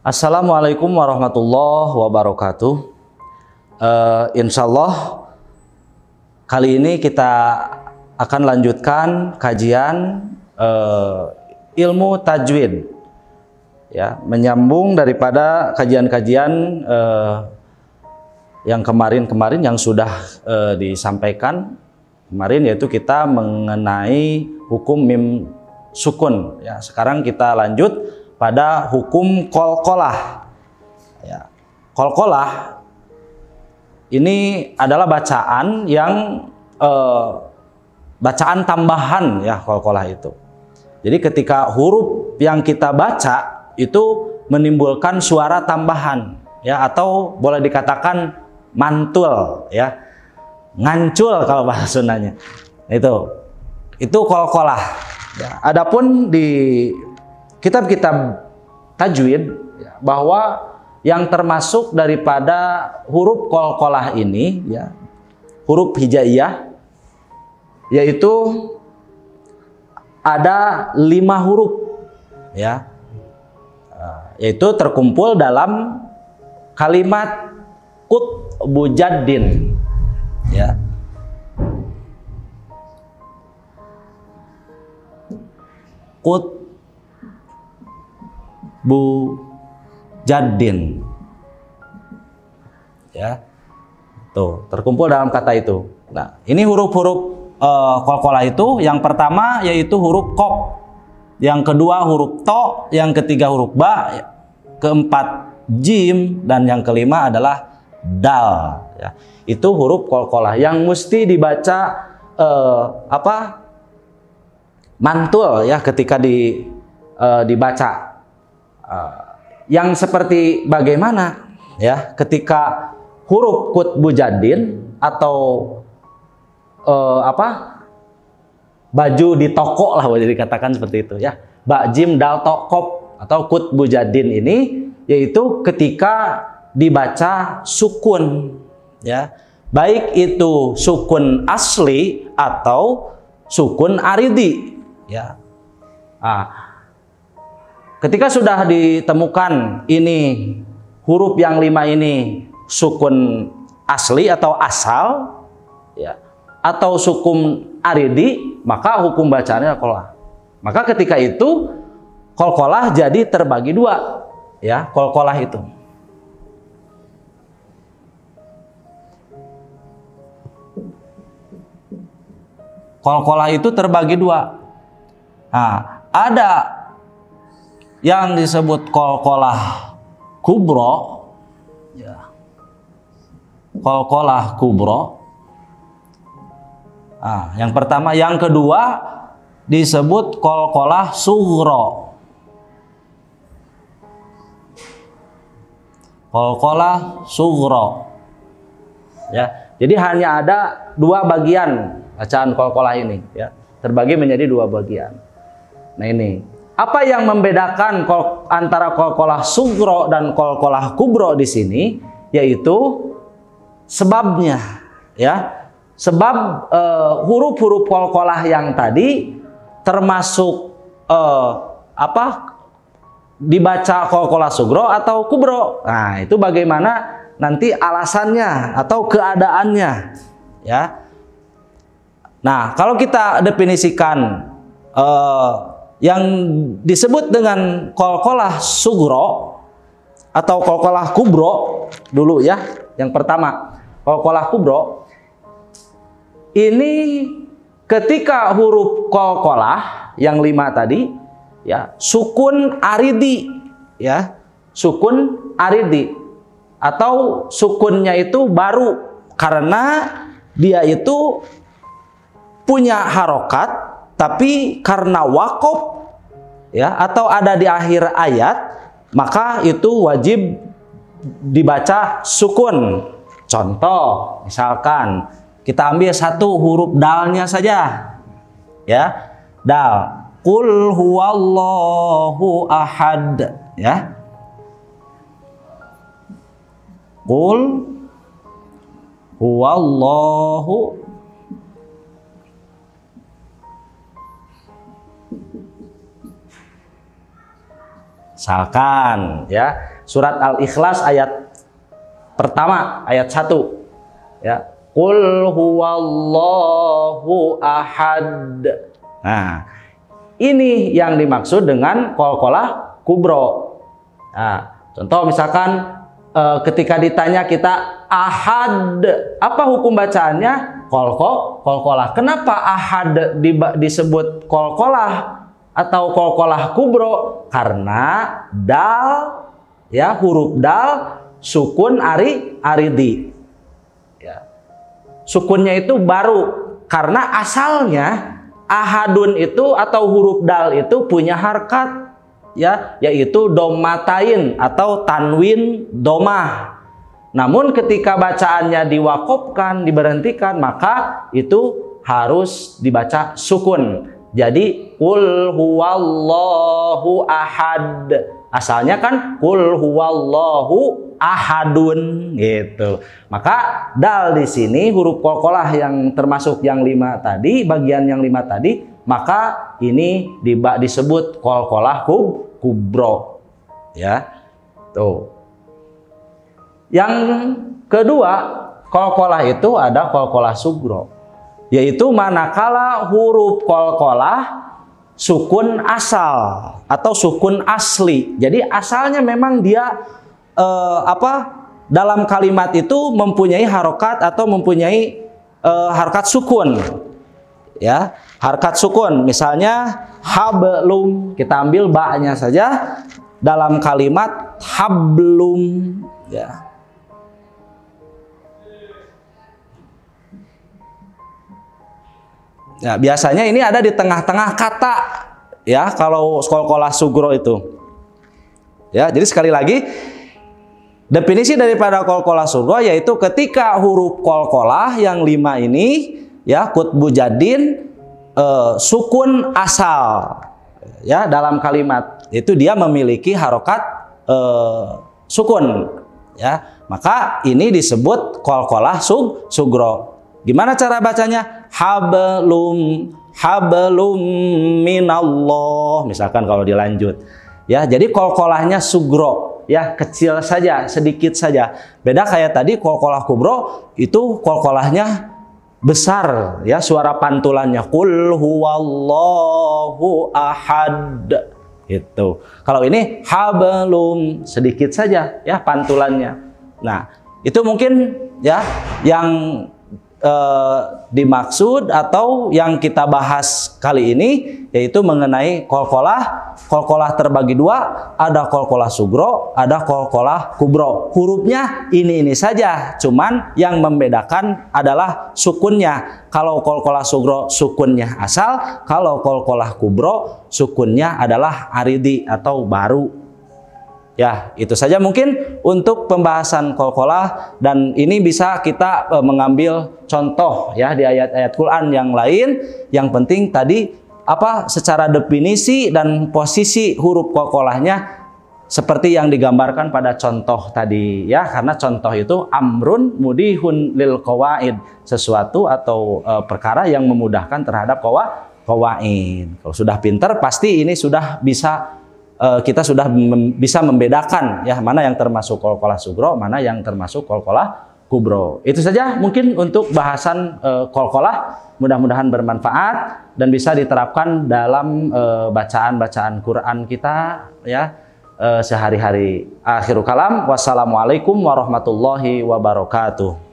Assalamualaikum warahmatullahi wabarakatuh. Insya Allah kali ini kita akan lanjutkan kajian ilmu tajwid, ya, menyambung daripada kajian-kajian yang kemarin yang sudah disampaikan kemarin, yaitu kita mengenai hukum mim sukun. Ya, sekarang kita lanjut pada hukum qalqalah. Ya, qalqalah ini adalah bacaan yang bacaan tambahan, ya, qalqalah itu. Jadi ketika huruf yang kita baca itu menimbulkan suara tambahan, ya, atau boleh dikatakan mantul, ya, ngancul kalau bahasa Sundanya. Itu qalqalah. Ya, adapun di kitab-kitab tajwid, ya, bahwa yang termasuk daripada huruf qalqalah ini, ya, huruf hijaiyah, yaitu ada 5 huruf, ya, yaitu terkumpul dalam kalimat qutbu jaddin, ya. Bu Jaddin, ya, tuh terkumpul dalam kata itu. Nah, ini huruf-huruf qalqalah itu, yang pertama yaitu huruf qaf, yang kedua huruf to, yang ketiga huruf ba, keempat jim, dan yang kelima adalah dal. Ya, itu huruf qalqalah yang mesti dibaca mantul, ya, ketika dibaca. Yang seperti bagaimana, ya, ketika huruf qutbu jaddin atau baju di toko lah, boleh dikatakan seperti itu, ya, ba jim dal to qaf atau qutbu jaddin ini, yaitu ketika dibaca sukun, ya, baik itu sukun asli atau sukun aridi, ya. Ketika sudah ditemukan ini huruf yang 5 ini sukun asli atau asal, ya, atau sukun aridi, maka hukum bacaannya qalqalah. Maka ketika itu qalqalah jadi terbagi 2, ya, qalqalah itu. Qalqalah itu terbagi 2. Nah, ada yang disebut qalqalah kubro, ya, qalqalah kubro. Yang pertama, yang kedua disebut qalqalah sughro. Qalqalah sughro, ya. Jadi hanya ada 2 bagian bacaan qalqalah ini, ya, terbagi menjadi 2 bagian. Nah, ini apa yang membedakan antara qalqalah sughro dan qalqalah kubro di sini, yaitu sebabnya, ya. Sebab huruf-huruf qalqalah yang tadi termasuk dibaca qalqalah sughro atau kubro. Nah, itu bagaimana nanti alasannya atau keadaannya, ya. Nah, kalau kita definisikan yang disebut dengan qalqalah sughro atau qalqalah kubro dulu, ya. Yang pertama, qalqalah kubro ini ketika huruf qalqalah yang 5 tadi, ya, sukun aridi, ya, sukun aridi, atau sukunnya itu baru karena dia itu punya harokat, tapi karena waqaf, ya, atau ada di akhir ayat, maka itu wajib dibaca sukun. Contoh, misalkan kita ambil satu huruf dalnya saja, ya, dal, qul huwallahu ahad, ya, qul huwallahu Misalkan ya, surat Al-Ikhlas ayat pertama, ayat 1 ya. Qul huwallahu ahad. Nah, ini yang dimaksud dengan qalqalah kubro. Nah, contoh misalkan ketika ditanya kita ahad, apa hukum bacaannya? Qalqalah. Kenapa ahad disebut qalqalah atau qalqalah kubro? Karena dal ya, huruf dal sukun aridi. Ya. Sukunnya itu baru karena asalnya ahadun itu atau huruf dal itu punya harkat ya, yaitu domatain atau tanwin domah. Namun ketika bacaannya diwakofkan, diberhentikan, maka itu harus dibaca sukun. Jadi qul huwallahu ahad. Asalnya kan qul huwallahu ahadun gitu. Maka dal di sini huruf qalqalah yang termasuk yang 5 tadi, bagian yang 5 tadi, maka ini disebut qalqalah kubro ya. Tuh. Yang kedua, qalqalah itu ada qalqalah sugro, yaitu manakala huruf qalqalah sukun asal atau sukun asli. Jadi asalnya memang dia dalam kalimat itu mempunyai harokat atau mempunyai harokat sukun ya, harokat sukun. Misalnya hablum, kita ambil ba-nya saja dalam kalimat hablum ya. Nah, biasanya ini ada di tengah-tengah kata ya, kalau qalqalah sugro itu ya. Jadi sekali lagi, definisi daripada qalqalah sugro yaitu ketika huruf qalqalah yang 5 ini ya, qutbu jadin sukun asal ya dalam kalimat itu dia memiliki harokat sukun ya, maka ini disebut qalqalah sugro. Gimana cara bacanya? Hablum minallah, misalkan kalau dilanjut ya. Jadi qalqalahnya sugro ya, kecil saja, sedikit saja. Beda kayak tadi qalqalah kubro, itu qalqalahnya besar ya, suara pantulannya qul huwallahu ahad itu. Kalau ini hablum, sedikit saja ya pantulannya. Nah, itu mungkin ya yang dimaksud atau yang kita bahas kali ini, yaitu mengenai qalqalah terbagi 2, ada qalqalah sugro, ada qalqalah kubro. Hurufnya ini saja, cuman yang membedakan adalah sukunnya. Kalau qalqalah sugro sukunnya asal, kalau qalqalah kubro sukunnya adalah aridi atau baru. Ya, itu saja mungkin untuk pembahasan qalqalah, dan ini bisa kita mengambil contoh ya di ayat-ayat Quran yang lain. Yang penting tadi secara definisi dan posisi huruf qalqalahnya seperti yang digambarkan pada contoh tadi ya, karena contoh itu amrun mudihun lil qawaid, sesuatu atau perkara yang memudahkan terhadap qawaid. Kalau sudah pintar pasti ini sudah bisa kita sudah bisa membedakan ya, mana yang termasuk qalqalah sugro, mana yang termasuk qalqalah kubro. Itu saja mungkin untuk bahasan qalqalah. Mudah-mudahan bermanfaat dan bisa diterapkan dalam bacaan-bacaan Quran kita ya sehari-hari. Akhirul kalam, wassalamualaikum warahmatullahi wabarakatuh.